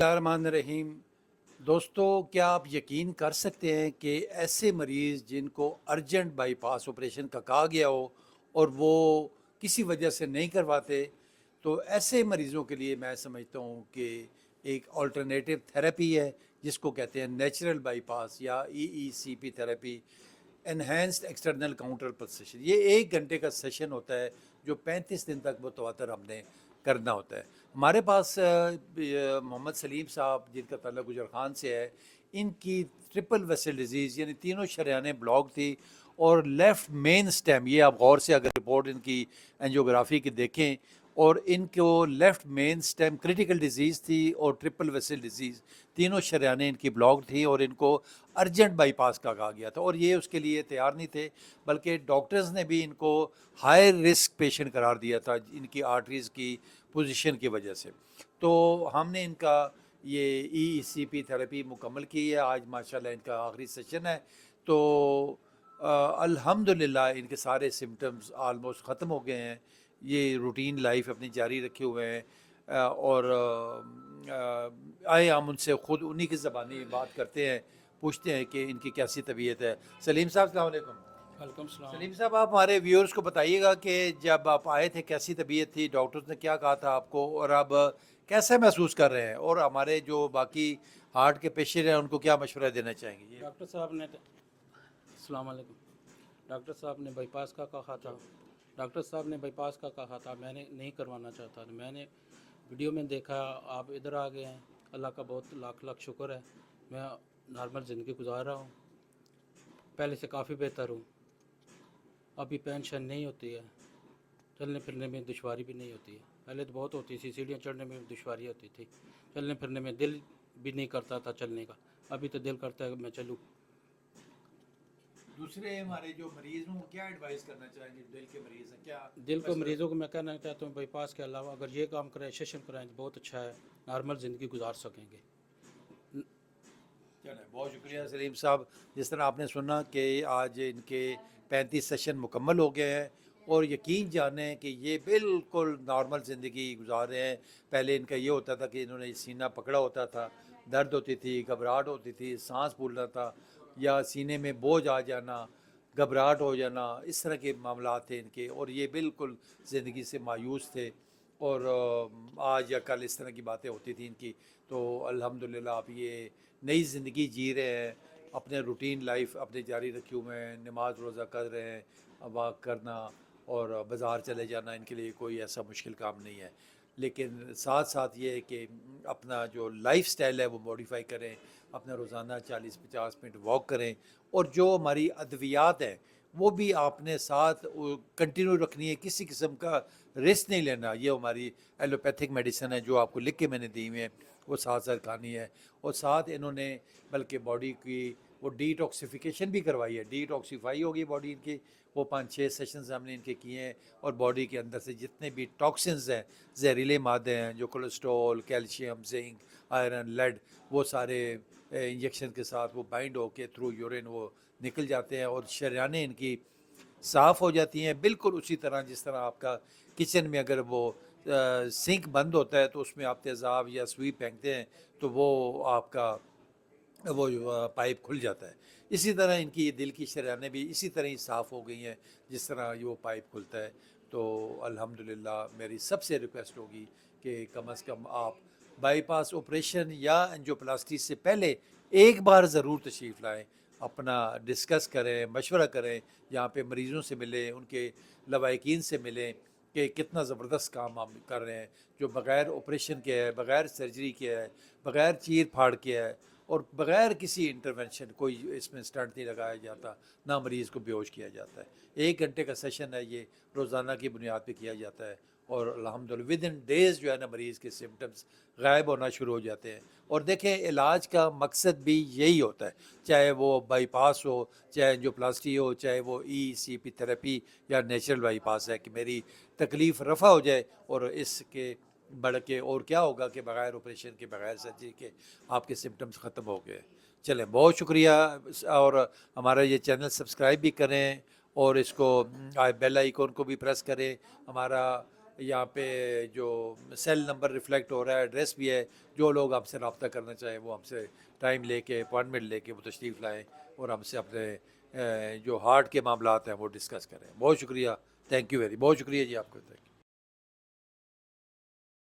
रहीम। दोस्तों, क्या आप यकीन कर सकते हैं कि ऐसे मरीज़ जिनको अर्जेंट बाईपास ऑपरेशन का कहा गया हो और वो किसी वजह से नहीं करवाते, तो ऐसे मरीज़ों के लिए मैं समझता हूँ कि एक अल्टरनेटिव थेरेपी है जिसको कहते हैं नेचुरल बाईपास या EECP therapy, enhanced external counter pulsation. ये 1 घंटे का सेशन होता है जो 35 दिन तक मुतवातर हमने करना होता है। हमारे पास मोहम्मद सलीम साहब, जिनका ताल्लुक गुजर खान से है, इनकी ट्रिपल वेसल डिजीज़ यानी तीनों शरेयानें ब्लॉक थी और लेफ़्ट मेन स्टेम, ये आप गौर से अगर रिपोर्ट इनकी एंजियोग्राफी की देखें, और इनको left main stem critical disease थी और ट्रिपल वेसल डिजीज़, तीनों शरेयानें इनकी ब्लॉक थी और इनको अर्जेंट बाईपास का कहा गया था और ये उसके लिए तैयार नहीं थे, बल्कि डॉक्टर्स ने भी इनको हाई रिस्क पेशेंट करार दिया था इनकी आर्टरीज़ की पोजीशन की वजह से। तो हमने इनका ये ईईसीपी थेरेपी मुकम्मल की है। आज माशाल्लाह इनका आखिरी सेशन है। तो अल्हम्दुलिल्लाह इनके सारे सिम्टम्स आलमोस्ट ख़त्म हो गए हैं। ये रूटीन लाइफ अपनी जारी रखे हुए हैं और आए हम उनसे ख़ुद उन्हीं की ज़बानी बात करते हैं, पूछते हैं कि इनकी कैसी तबीयत है। सलीम साहब, अस्सलाम वालेकुम। वेलकम सलाम। सलीम साहब, आप हमारे व्यूअर्स को बताइएगा कि जब आप आए थे कैसी तबीयत थी, डॉक्टर्स ने क्या कहा था आपको, और अब कैसे महसूस कर रहे हैं, और हमारे जो बाकी हार्ट के पेशेंट हैं उनको क्या मशवरा देना चाहेंगे? ये डॉक्टर साहब ने अस्सलाम वालेकुम। डॉक्टर साहब ने बाईपास का कहा था। डॉक्टर साहब ने बाईपास का कहा था, मैंने नहीं करवाना चाहता था। मैंने वीडियो में देखा आप इधर आ गए हैं, अल्लाह का बहुत लाख लाख शुक्र है। मैं नॉर्मल ज़िंदगी गुजार रहा हूँ, पहले से काफ़ी बेहतर हूँ। अभी पेंशन नहीं होती है, चलने फिरने में दुश्वारी भी नहीं होती है। पहले तो बहुत होती थी, सीढ़ियाँ चढ़ने में दुश्वारी होती थी, चलने फिरने में दिल भी नहीं करता था चलने का। अभी तो दिल करता है कि मैं चलूँ। दूसरे हमारे जो मरीज हैं, वो क्या एडवाइस करना चाहेंगे? दिल के मरीज हैं, क्या दिल को मशवरा? मरीज़ों को मैं कहना चाहता हूँ, बाईपास के अलावा अगर ये काम कराएं, सेशन कराएं तो बहुत अच्छा है, नॉर्मल ज़िंदगी गुजार सकेंगे। चलें, बहुत शुक्रिया सलीम साहब। जिस तरह आपने सुना कि आज इनके 35 सेशन मुकम्मल हो गए हैं और यकीन जानें कि ये बिल्कुल नॉर्मल ज़िंदगी गुजार रहे हैं। पहले इनका ये होता था कि इन्होंने सीना पकड़ा होता था, दर्द होती थी, घबराहट होती थी, सांस फूलना था या सीने में बोझ आ जाना, घबराहट हो जाना, इस तरह के मामला थे इनके, और ये बिल्कुल ज़िंदगी से मायूस थे। और आज या कल इस तरह की बातें होती थी इनकी। तो अल्हम्दुलिल्लाह आप ये नई ज़िंदगी जी रहे हैं, अपने रूटीन लाइफ अपने जारी रखे हुए हैं, नमाज रोज़ा कर रहे हैं, वॉक करना और बाज़ार चले जाना इनके लिए कोई ऐसा मुश्किल काम नहीं है। लेकिन साथ साथ ये है कि अपना जो लाइफ स्टाइल है वो मॉडिफाई करें, अपना रोज़ाना 40-50 मिनट वॉक करें, और जो हमारी अद्वियात हैं वो भी आपने साथ कंटिन्यू रखनी है, किसी किस्म का रिस्क नहीं लेना। ये हमारी एलोपैथिक मेडिसिन है जो आपको लिख के मैंने दी हुई है, वो साथ साथ खानी है। और साथ इन्होंने बल्कि बॉडी की वो डिटॉक्सिफिकेशन भी करवाई है, डिटॉक्सीफाई होगी बॉडी इनकी। वो 5-6 सेशंस हमने इनके किए हैं और बॉडी के अंदर से जितने भी टॉक्सिन्स हैं, जहरीले मादे हैं, जो cholesterol, calcium, zinc, iron, lead, वो सारे इंजेक्शन के साथ वो बाइंड होके थ्रू यूरिन वो निकल जाते हैं और शरेयानें इनकी साफ़ हो जाती हैं, बिल्कुल उसी तरह जिस तरह आपका किचन में अगर वो सिंक बंद होता है तो उसमें आप तेज़ाब या सुई फेंकते हैं तो वो आपका वो पाइप खुल जाता है। इसी तरह इनकी ये दिल की शरेयानें भी इसी तरह ही साफ़ हो गई हैं जिस तरह ये वो पाइप खुलता है। तो अल्हम्दुलिल्लाह मेरी सबसे रिक्वेस्ट होगी कि कम अज़ कम आप बाईपास ऑपरेशन या एंजियोप्लास्टी से पहले एक बार ज़रूर तशरीफ़ लाएँ, अपना डिस्कस करें, मशवरा करें, यहाँ पे मरीज़ों से मिलें, उनके लवाहिकीन से मिलें कि कितना ज़बरदस्त काम हम कर रहे हैं, जो बग़ैर ऑपरेशन के है, बग़ैर सर्जरी के है, बग़ैर चीर फाड़ के है, और बग़ैर किसी इंटरवेंशन, कोई इसमें स्टंट नहीं लगाया जाता, ना मरीज़ को बेहोश किया जाता है। 1 घंटे का सेशन है ये, रोज़ाना की बुनियाद पे किया जाता है और अल्हम्दुलिल्लाह विद इन डेज़ जो है ना मरीज़ के सिम्टम्स गायब होना शुरू हो जाते हैं। और देखें, इलाज का मकसद भी यही होता है, चाहे वो बाईपास हो, चाहे एंजियोप्लास्टी हो, चाहे वो ईसीपी थेरेपी या नेचुरल बाईपास है, कि मेरी तकलीफ़ रफ़ा हो जाए। और इसके बढ़ के और क्या होगा कि बग़ैर ऑपरेशन के, बग़ैर सर्जरी के आपके सिम्टम्स ख़त्म हो गए। चलें, बहुत शुक्रिया। और हमारा ये चैनल सब्सक्राइब भी करें और इसको बेल आइकॉन को भी प्रेस करें। हमारा यहाँ पे जो सेल नंबर रिफ्लेक्ट हो रहा है, एड्रेस भी है। जो लोग हमसे रब्ता करना चाहें वो हमसे टाइम लेके अपॉइंटमेंट लेके वो तशरीफ़ लाएँ और हमसे अपने जो हार्ट के मामलात हैं वो डिस्कस करें। बहुत शुक्रिया, थैंक यू वेरी, बहुत शुक्रिया जी आपका, थैंक यू।